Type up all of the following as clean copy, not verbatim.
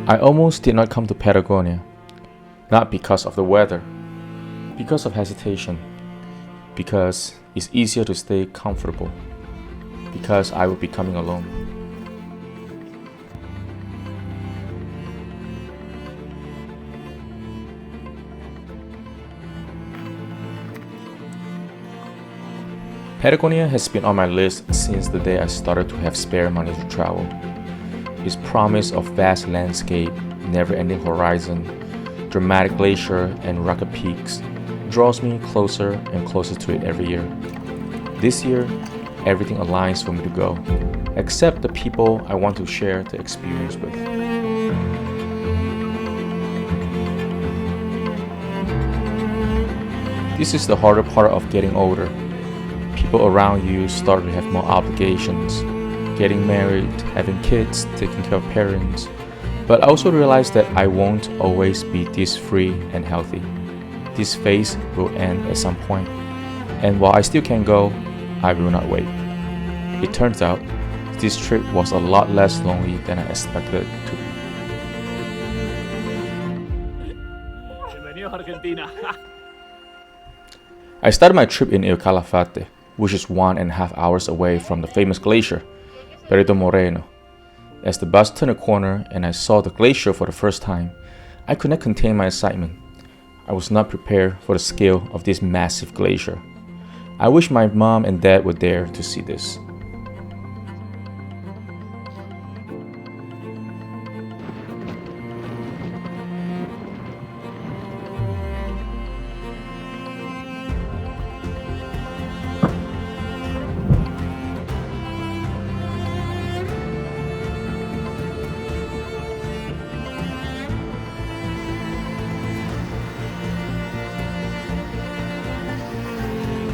I almost did not come to Patagonia, not because of the weather, because of hesitation, because it's easier to stay comfortable, because I would be coming alone. Patagonia has been on my list since the day I started to have spare money to travel. Its promise of vast landscape, never-ending horizon, dramatic glacier, and rugged peaks draws me closer and closer to it every year. This year, everything aligns for me to go, except the people I want to share the experience with. This is the harder part of getting older. People around you start to have more obligations, getting married, having kids, taking care of parents. But I also realize that I won't always be this free and healthy. This phase will end at some point. And while I still can go, I will not wait. It turns out, this trip was a lot less lonely than I expected it to be. Bienvenido a Argentina. I started my trip in Calafate, which is 1.5 hours away from the famous glacier, Pelito Moreno. As the bus turned a corner and I saw the glacier for the first time, I could not contain my excitement. I was not prepared for the scale of this massive glacier. I wish my mom and dad were there to see this.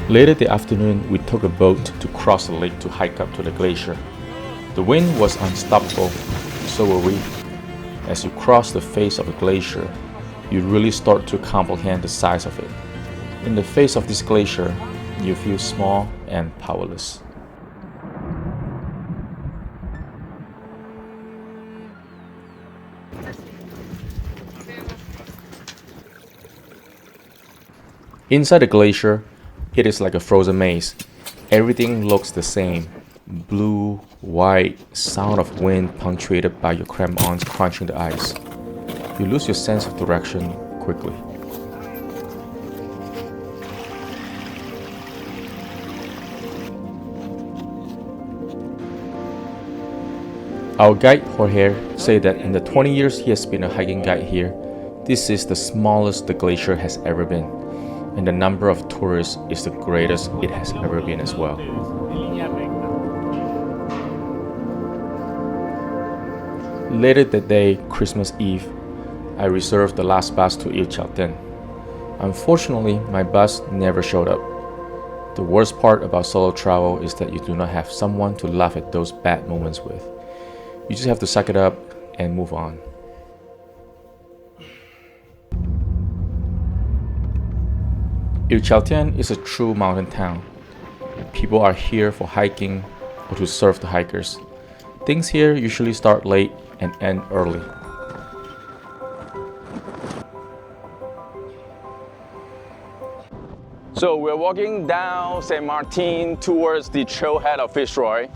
Later that afternoon, we took a boat to cross the lake to hike up to the glacier. The wind was unstoppable, so were we. As you cross the face of the glacier, you really start to comprehend the size of it. In the face of this glacier, you feel small and powerless. Inside the glacier, it is like a frozen maze. Everything looks the same. Blue, white, sound of wind punctuated by your crampons crunching the ice. You lose your sense of direction quickly. Our guide Jorge said that in the 20 years he has been a hiking guide here, this is the smallest the glacier has ever been. And the number of tourists is the greatest it has ever been as well. Later that day, Christmas Eve, I reserved the last bus to Chaltén. Unfortunately, my bus never showed up. The worst part about solo travel is that you do not have someone to laugh at those bad moments with. You just have to suck it up and move on. Chaltén is a true mountain town. People are here for hiking or to serve the hikers. Things here usually start late and end early. So we're walking down Saint Martin towards the trailhead of Fitz Roy.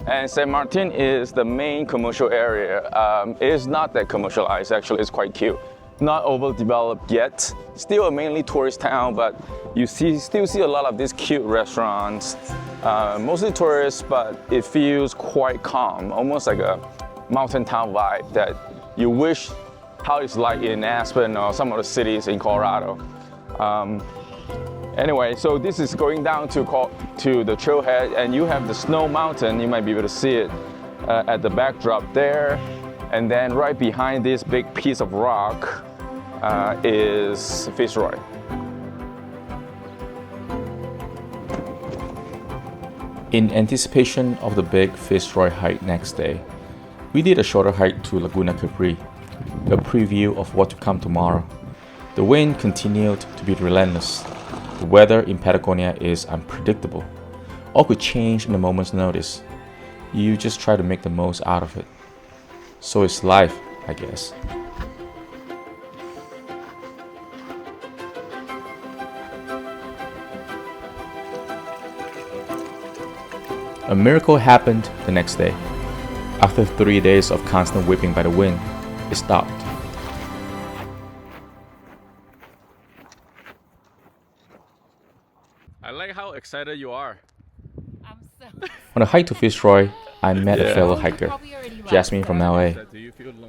And Saint Martin is the main commercial area. It is not that commercialized, actually, it's quite cute. Not overdeveloped yet. Still a mainly tourist town, but you still see a lot of these cute restaurants. Mostly tourists, but it feels quite calm, almost like a mountain town vibe that you wish how it's like in Aspen or some of the cities in Colorado. Anyway, so this is going down to the trailhead, and you have the snow mountain. You might be able to see it at the backdrop there. And then right behind this big piece of rock is Fitz Roy. In anticipation of the big Fitz Roy hike next day, we did a shorter hike to Laguna Capri, a preview of what to come tomorrow. The wind continued to be relentless. The weather in Patagonia is unpredictable. All could change in a moment's notice. You just try to make the most out of it. So is life I guess. A miracle happened the next day. After 3 days of constant whipping by the wind, it stopped. I like how excited you are. I'm so On the hike to Fitz Roy, I met a fellow hiker, Jasmine from LA.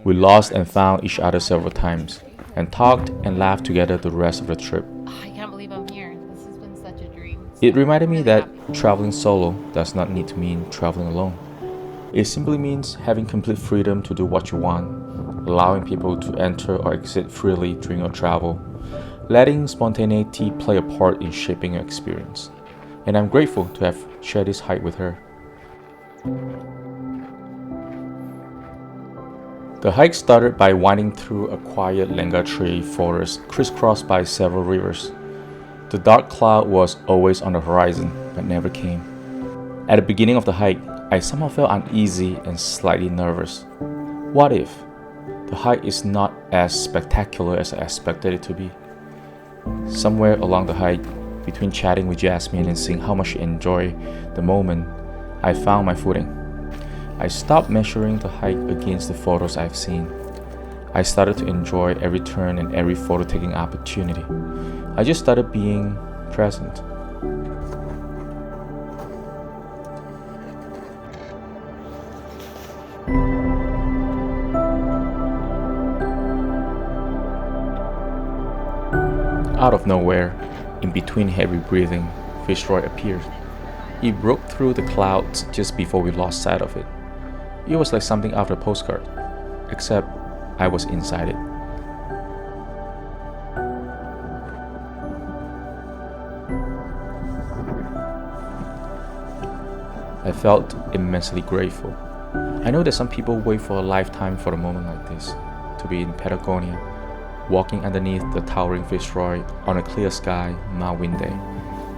We lost and found each other several times, and talked and laughed together the rest of the trip. I can't believe I'm here. This has been such a dream. It reminded me Really that happy. traveling solo does not need to mean traveling alone. It simply means having complete freedom to do what you want, allowing people to enter or exit freely during your travel, letting spontaneity play a part in shaping your experience. And I'm grateful to have shared this hike with her. The hike started by winding through a quiet lenga tree forest crisscrossed by several rivers. The dark cloud was always on the horizon, but never came. At the beginning of the hike, I somehow felt uneasy and slightly nervous. What if the hike is not as spectacular as I expected it to be? Somewhere along the hike, between chatting with Jasmine and seeing how much she enjoyed the moment, I found my footing. I stopped measuring the hike against the photos I've seen. I started to enjoy every turn and every photo-taking opportunity. I just started being present. Out of nowhere, in between heavy breathing, Fitz Roy appeared. It broke through the clouds just before we lost sight of it. It was like something out of a postcard, except I was inside it. I felt immensely grateful. I know that some people wait for a lifetime for a moment like this, to be in Patagonia, walking underneath the towering Fitz Roy on a clear sky, mild wind day.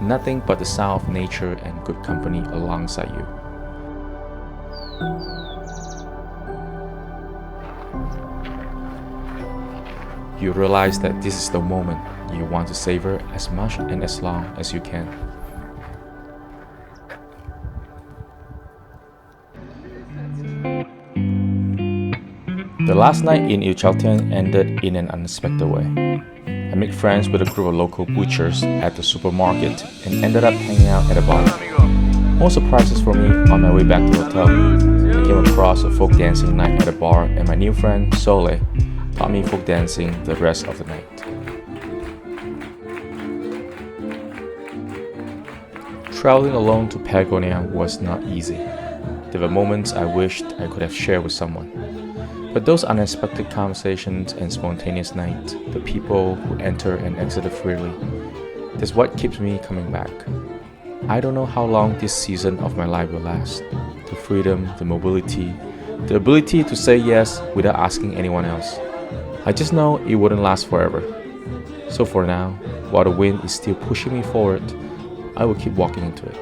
Nothing but the sound of nature and good company alongside you. You realize that this is the moment you want to savor as much and as long as you can. The last night in Chaltén ended in an unexpected way. I made friends with a group of local butchers at the supermarket and ended up hanging out at a bar. More surprises for me on my way back to the hotel. I came across a folk dancing night at a bar, and my new friend Sole taught me folk dancing the rest of the night. Traveling alone to Patagonia was not easy. There were moments I wished I could have shared with someone. But those unexpected conversations and spontaneous nights, the people who enter and exit freely, that's what keeps me coming back. I don't know how long this season of my life will last. The freedom, the mobility, the ability to say yes without asking anyone else. I just know it wouldn't last forever. So for now, while the wind is still pushing me forward, I will keep walking into it.